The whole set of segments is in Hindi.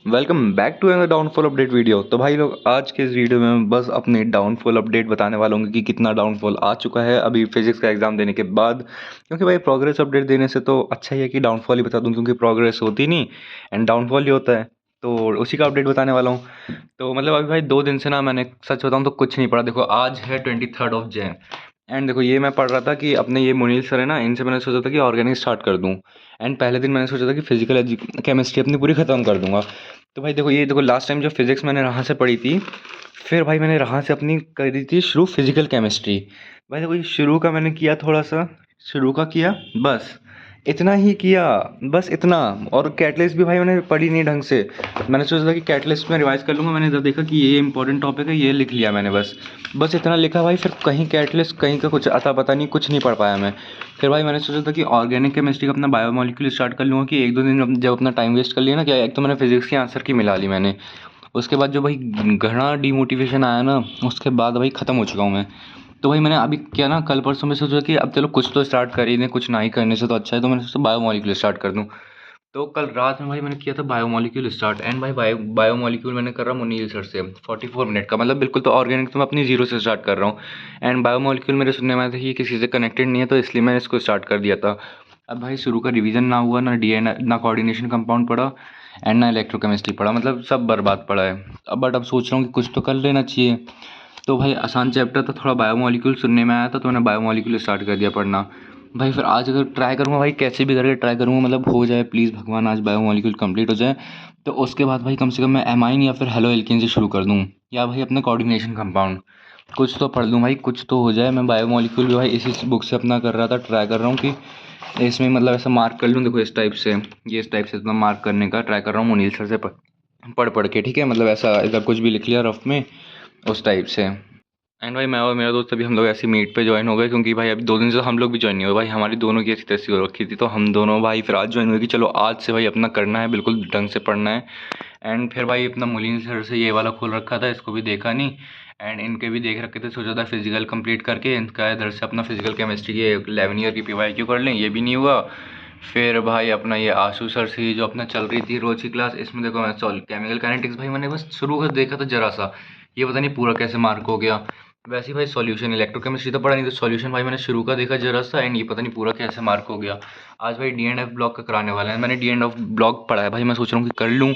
Welcome back to another downfall update video. तो भाई लोग, आज के इस वीडियो में मैं बस अपनी डाउनफॉल अपडेट बताने वाला हूँ कि कितना डाउनफॉल आ चुका है अभी फिजिक्स का एग्जाम देने के बाद। क्योंकि भाई प्रोग्रेस अपडेट देने से तो अच्छा ही है कि डाउनफॉल ही बता दूँ, क्योंकि प्रोग्रेस होती नहीं एंड डाउनफॉल ही होता है। तो उसी का अपडेट बताने वाला हूँ। तो मतलब अभी भाई 2 दिन से ना मैंने सच बताऊँ तो कुछ नहीं पढ़ा। देखो आज है 23 एंड देखो ये मैं पढ़ रहा था कि अपने ये मुनील सर है ना, इनसे मैंने सोचा था कि ऑर्गेनिक स्टार्ट कर दूँ। एंड पहले दिन मैंने सोचा था कि फिजिकल केमिस्ट्री अपनी पूरी ख़त्म कर दूंगा। तो भाई देखो, ये देखो लास्ट टाइम जो फिजिक्स मैंने यहाँ से पढ़ी थी, फिर भाई मैंने यहाँ से अपनी करी थी शुरू फिजिकल केमिस्ट्री। भाई देखो ये शुरू का मैंने किया थोड़ा सा, शुरू का किया, बस इतना ही किया, बस इतना। और कैटलिस्ट भी भाई मैंने पढ़ी नहीं ढंग से। मैंने सोचा था कि कैटलिस्ट में रिवाइज कर लूँगा, मैंने जब देखा कि ये इंपॉर्टेंट टॉपिक है, ये लिख लिया मैंने, बस बस इतना लिखा भाई। फिर कहीं कैटलिस्ट कहीं का कुछ अता पता नहीं, कुछ नहीं पढ़ पाया मैं। फिर भाई मैंने सोचा था कि ऑर्गेनिक केमिस्ट्री का अपना बायोमोलिक्यूल स्टार्ट कर लूँगा, कि 1-2 दिन जब अपना टाइम वेस्ट कर लिया ना, क्या एक तो मैंने फिजिक्स के आंसर की मिला ली मैंने। उसके बाद जो भाई घना डीमोटिवेशन आया ना, उसके बाद भाई ख़त्म हो चुका हूँ मैं। तो भाई मैंने अभी क्या ना, कल परसों में सोचा कि अब चलो कुछ तो स्टार्ट कर ही दें, कुछ ना ही करने से तो अच्छा है। तो मैंने सोचा बायोमोलिक्यूल स्टार्ट कर दूँ। तो कल रात में भाई मैंने किया था बायोमोलिक्यूल स्टार्ट। एंड भाई बायोमोलिक्यूल मैंने कर रहा मुनील सर से 44 मिनट का, मतलब बिल्कुल। तो ऑर्गेनिक तो मैं अपनी जीरो से स्टार्ट कर रहा हूँ। एंड बायोमोलिक्यूल मेरे सुनने में आया था कि ये किसी से कनेक्टेड नहीं है, तो इसलिए मैंने इसको स्टार्ट कर दिया था। अब भाई शुरू का रिवीजन ना हुआ, ना डीएन ना कोऑर्डिनेशन कंपाउंड पढ़ा, एंड ना इलेक्ट्रोकेमिस्ट्री पढ़ा, मतलब सब बर्बाद पड़ा है। अब सोच रहा हूँ कि कुछ तो कर लेना चाहिए। तो भाई आसान चैप्टर था थोड़ा, बायोमोलिक्यूल सुनने में आया था, तो मैंने बायोमोलिक्यूल स्टार्ट कर दिया पढ़ना। भाई फिर आज अगर ट्राई करूँगा भाई, कैसे भी करके ट्राई करूँगा, मतलब हो जाए प्लीज़ भगवान, आज बायोमोलिक्यूल कंप्लीट हो जाए। तो उसके बाद भाई कम से कम मैं एमाइन या फिर हेलो एल्केन से शुरू कर दूँ, या भाई अपने कोऑर्डिनेशन कंपाउंड कुछ तो पढ़ लूँ भाई, कुछ तो हो जाए। मैं बायोमोलिक्यूल भी भाई इसी बुक से अपना कर रहा था, ट्राई कर रहा हूँ कि इसमें मतलब ऐसा मार्क कर लूँ। देखो इस टाइप से, ये इस टाइप से इतना मार्क करने का ट्राई कर रहा हूँ मुनील सर से पढ़ पढ़ के, ठीक है। मतलब ऐसा इधर कुछ भी लिख लिया रफ में, उस टाइप से। एंड भाई मैं और मेरा दोस्त अभी हम लोग ऐसी मीट पे ज्वाइन हो गए, क्योंकि भाई अभी 2 दिन से हम लोग भी ज्वाइन नहीं हुए भाई, हमारी दोनों की ऐसी तैसी हो रखी थी। तो हम दोनों भाई फिर आज ज्वाइन हुए कि चलो आज से भाई अपना करना है, बिल्कुल ढंग से पढ़ना है। एंड फिर भाई अपना मुलीन सर से ये वाला खोल रखा था, इसको भी देखा नहीं। एंड इनके भी देख रखे थे, सोचा था फिजिकल कंप्लीट करके इनका इधर से अपना फिजिकल केमिस्ट्री की 11 ईयर की PYQ कर लें, ये भी नहीं हुआ। फिर भाई अपना ये आशु सर से जो अपना चल रही थी रोज की क्लास, इसमें देखो मैं सॉल्व केमिकल काइनेटिक्स भाई मैंने बस शुरू कर देखा था जरा सा, ये पता नहीं पूरा कैसे मार्क हो गया। वैसे ही भाई सॉल्यूशन इलेक्ट्रोकेमिस्ट्री तो पढ़ा नहीं, तो सॉल्यूशन भाई मैंने शुरू का देखा जरा सा, एंड ये पता नहीं पूरा कैसे मार्क हो गया। आज भाई DNF ब्लॉक का कराने वाला है, मैंने DNF ब्लॉक पढ़ा है भाई, मैं सोच रहा हूँ कि कर लूँ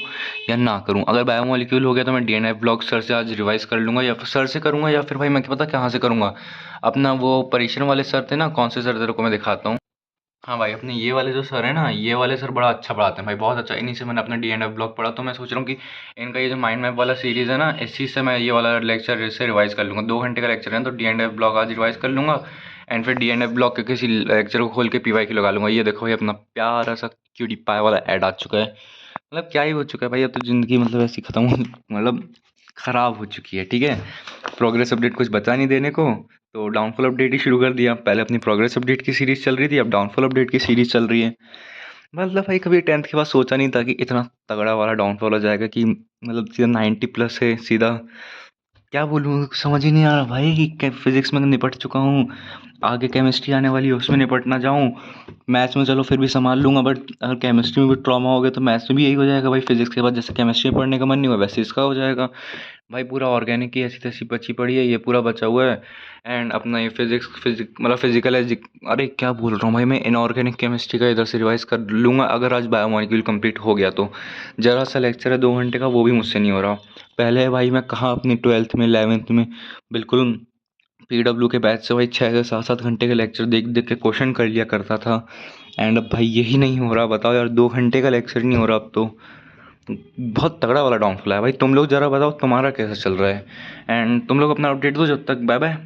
या ना करूँ। अगर बायोमोलिक्यूल हो गया तो मैं DNF ब्लॉक सर से आज रिवाइज कर लूँगा, या फिर सर से करूँगा, या फिर भाई मैं क्या पता कहाँ से करूँगा। अपना वो परीक्षण वाले सर थे ना, कौन से सर तेरे को मैं दिखाता हूँ। हाँ भाई, अपने ये वाले जो सर है ना, ये वाले सर बड़ा अच्छा पढ़ाते हैं भाई, बहुत अच्छा। इन्हीं से मैंने अपना DNF ब्लॉक पढ़ा। तो मैं सोच रहा हूँ कि इनका ये जो माइंड मैप वाला सीरीज़ है ना, इस चीज़ से मैं ये वाला लेक्चर से रिवाइज कर लूँगा। 2 घंटे का लेक्चर है, तो DNF ब्लॉक आज रिवाइज कर लूँगा। एंड फिर DNF ब्लॉक के किसी लेक्चर को खोल के PYQ लगा लूँगा। ये देखो भाई अपना प्यारा सा क्यूटी पाई वाला ऐड आ चुका है। मतलब क्या ही हो चुका है भाई, अब तो ज़िंदगी मतलब ऐसी ख़त्म हो, मतलब ख़राब हो चुकी है, ठीक है। प्रोग्रेस अपडेट कुछ बचा नहीं देने को, तो डाउनफॉल अपडेट ही शुरू कर दिया। पहले अपनी प्रोग्रेस अपडेट की सीरीज़ चल रही थी, अब डाउनफॉल अपडेट की सीरीज़ चल रही है। मतलब भाई कभी 10th के बाद सोचा नहीं था कि इतना तगड़ा वाला डाउनफॉल हो जाएगा, कि मतलब सीधा 90 प्लस है सीधा। क्या बोलूँ, समझ ही नहीं आ रहा भाई कि फिजिक्स में निपट चुका हूँ, आगे केमिस्ट्री आने वाली है उसमें निपट ना जाऊँ। मैथ्स में चलो फिर भी संभाल लूँगा, बट अगर केमिस्ट्री में भी ट्रॉमा हो गया तो मैथ्स में भी यही हो जाएगा भाई। फिजिक्स के बाद जैसे केमिस्ट्री पढ़ने का मन नहीं हुआ, वैसे इसका हो जाएगा भाई। पूरा ऑर्गेनिक की ऐसी तैसी बची पड़ी है, ये पूरा बचा हुआ है। एंड अपना ये मतलब फिजिकल एजिक, अरे क्या बोल रहा हूँ भाई मैं, इनऑर्गेनिक केमिस्ट्री का इधर से रिवाइज कर लूँगा अगर आज बायोमोलिक्यूल कंप्लीट हो गया तो। जरा सा लेक्चर है 2 घंटे का, वो भी मुझसे नहीं हो रहा। पहले भाई मैं कहाँ अपनी 12th में 11th में बिल्कुल PW के बैच से भाई 6 से 7 घंटे के लेक्चर देख देख के क्वेश्चन कर लिया करता था। एंड अब भाई यही नहीं हो रहा, बताओ यार, 2 घंटे का लेक्चर नहीं हो रहा अब तो। बहुत तगड़ा वाला डाउनफॉल है भाई। तुम लोग ज़रा बताओ तुम्हारा कैसा चल रहा है, एंड तुम लोग अपना अपडेट दो जब तक। Bye bye.